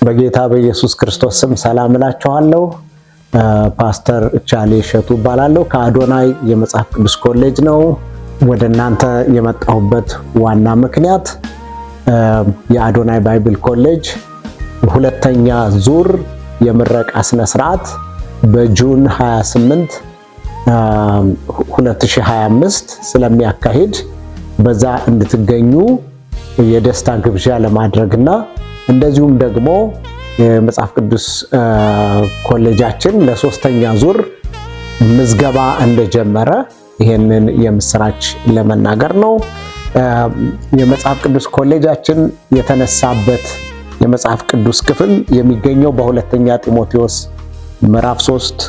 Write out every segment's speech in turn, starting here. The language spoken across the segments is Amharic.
በጌታ በኢየሱስ ክርስቶስ ስም ሰላም እላችኋለሁ። ፓስተር ቻሌ እሸቱ እባላለሁ። ከአዶናይ የመጽሐፍ ቅዱስ ኮሌጅ ነው ወደ እናንተ የመጣሁበት ዋና ምክንያት የአዶናይ ባይብል ኮሌጅ ሁለተኛ ዙር የምረቃ ስነ ስርዓት በጁን 28 2025 ስለሚያካሂድ በዛ እንድትገኙ የደስታ ግብዣ ለማድረግና እንደዚሁም ደግሞ የመጽሐፍ ቅዱስ ኮሌጃችን ለሶስተኛ ዙር ምዝገባ እንደጀመረ ይሄንን የምስራች ለመናገር ነው። የመጽሐፍ ቅዱስ ኮሌጃችን የተነሳበት የመጽሐፍ ቅዱስ ክፍል የሚገኘው በሁለተኛ ጢሞቴዎስ ምዕራፍ 3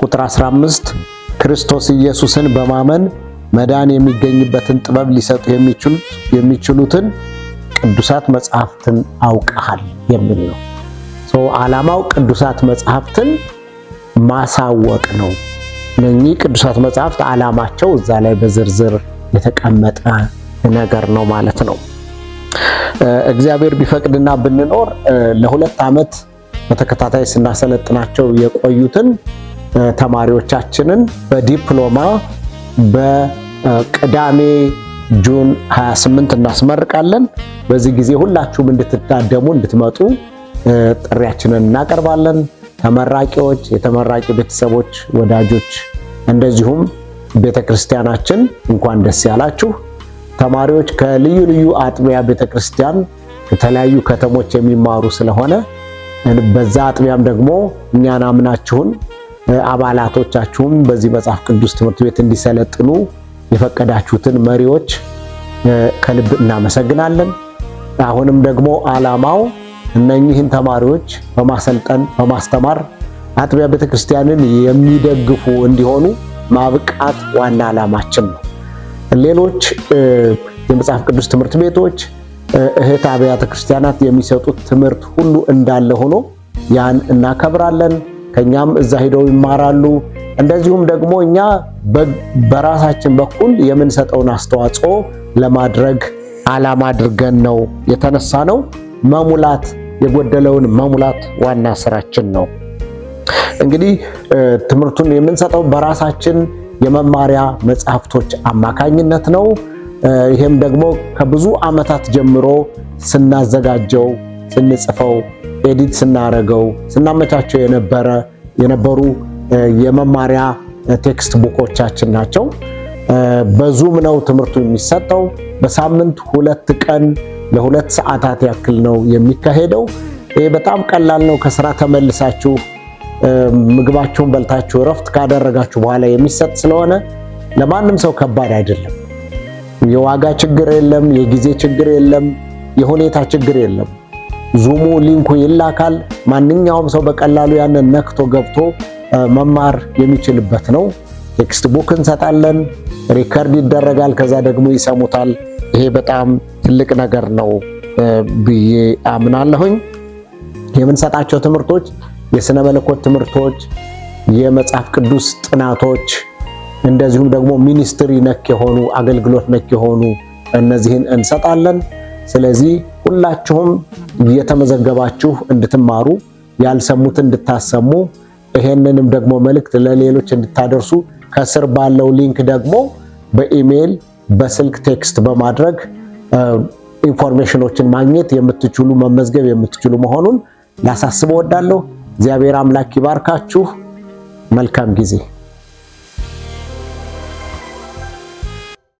ቁጥር 15 ክርስቶስ ኢየሱስን በማመን መዳን የሚገኝበትን ጥበብ ሊሰጡ የሚችሉትን ቅዱሳት መጽሐፍትን አውቀሃል የሚል ነው። ዓላማው ቅዱሳት መጽሐፍትን ማሳወቅ ነው። እነኚህ ቅዱሳት መጽሐፍት ዓላማቸው እዛ ላይ በዝርዝር የተቀመጠ ነገር ነው ማለት ነው። እግዚአብሔር ቢፈቅድና ብንኖር ለሁለት ዓመት በተከታታይ ስናሰለጥናቸው የቆዩትን ተማሪዎቻችንን በዲፕሎማ በቅዳሜ ጁን 28 እናስመርቃለን። በዚህ ጊዜ ሁላችሁም እንድትታደሙ እንድትመጡ ጥሪያችንን እናቀርባለን። ተመራቂዎች፣ የተመራቂ ቤተሰቦች፣ ወዳጆች እንደዚሁም ቤተክርስቲያናችን እንኳን ደስ ያላችሁ። ተማሪዎች ከልዩ ልዩ አጥቢያ ቤተክርስቲያን ከተለያዩ ከተሞች የሚማሩ ስለሆነ በዛ አጥቢያም ደግሞ እኛን አምናችሁን አባላቶቻችሁም በዚህ መጽሐፍ ቅዱስ ትምህርት ቤት እንዲሰለጥኑ የፈቀዳችሁትን መሪዎች ከልብ እናመሰግናለን። አሁንም ደግሞ ዓላማው እነኚህን ተማሪዎች በማሰልጠን በማስተማር አጥቢያ ቤተክርስቲያንን የሚደግፉ እንዲሆኑ ማብቃት ዋና ዓላማችን ነው። ሌሎች የመጽሐፍ ቅዱስ ትምህርት ቤቶች እህት አብያተ ክርስቲያናት የሚሰጡት ትምህርት ሁሉ እንዳለ ሆኖ ያን እናከብራለን። ከኛም እዛ ሄደው ይማራሉ። እንደዚሁም ደግሞ እኛ በራሳችን በኩል የምንሰጠውን አስተዋጽኦ ለማድረግ ዓላማ አድርገን ነው የተነሳ ነው። መሙላት የጎደለውን መሙላት ዋና ስራችን ነው። እንግዲህ ትምህርቱን የምንሰጠው በራሳችን የመማሪያ መጽሐፍቶች አማካኝነት ነው። ይሄም ደግሞ ከብዙ ዓመታት ጀምሮ ስናዘጋጀው፣ ስንጽፈው፣ ኤዲት ስናረገው፣ ስናመቻቸው የነበሩ የመማሪያ ቴክስት ቡኮቻችን ናቸው። በዙም ነው ትምህርቱ የሚሰጠው። በሳምንት 2 ቀን ለ2 ሰዓታት ያክል ነው የሚካሄደው። ይሄ በጣም ቀላል ነው። ከስራ ተመልሳችሁ ምግባችሁን በልታችሁ እረፍት ካደረጋችሁ በኋላ የሚሰጥ ስለሆነ ለማንም ሰው ከባድ አይደለም። የዋጋ ችግር የለም፣ የጊዜ ችግር የለም፣ የሁኔታ ችግር የለም። ዙሙ ሊንኩ ይላካል። ማንኛውም ሰው በቀላሉ ያንን ነክቶ ገብቶ መማር የሚችልበት ነው። ቴክስት ቡክ እንሰጣለን፣ ሪከርድ ይደረጋል፣ ከዛ ደግሞ ይሰሙታል። ይሄ በጣም ትልቅ ነገር ነው ብዬ አምናለሁኝ። የምንሰጣቸው ትምህርቶች የሥነ መለኮት ትምህርቶች፣ የመጽሐፍ ቅዱስ ጥናቶች፣ እንደዚሁም ደግሞ ሚኒስትሪ ነክ የሆኑ አገልግሎት ነክ የሆኑ እነዚህን እንሰጣለን። ስለዚህ ሁላችሁም እየተመዘገባችሁ እንድትማሩ፣ ያልሰሙትን እንድታሰሙ፣ ይሄንንም ደግሞ መልእክት ለሌሎች እንድታደርሱ ከስር ባለው ሊንክ ደግሞ በኢሜል በስልክ ቴክስት በማድረግ ኢንፎርሜሽኖችን ማግኘት የምትችሉ መመዝገብ የምትችሉ መሆኑን ላሳስብ እወዳለሁ። እግዚአብሔር አምላክ ይባርካችሁ። መልካም ጊዜ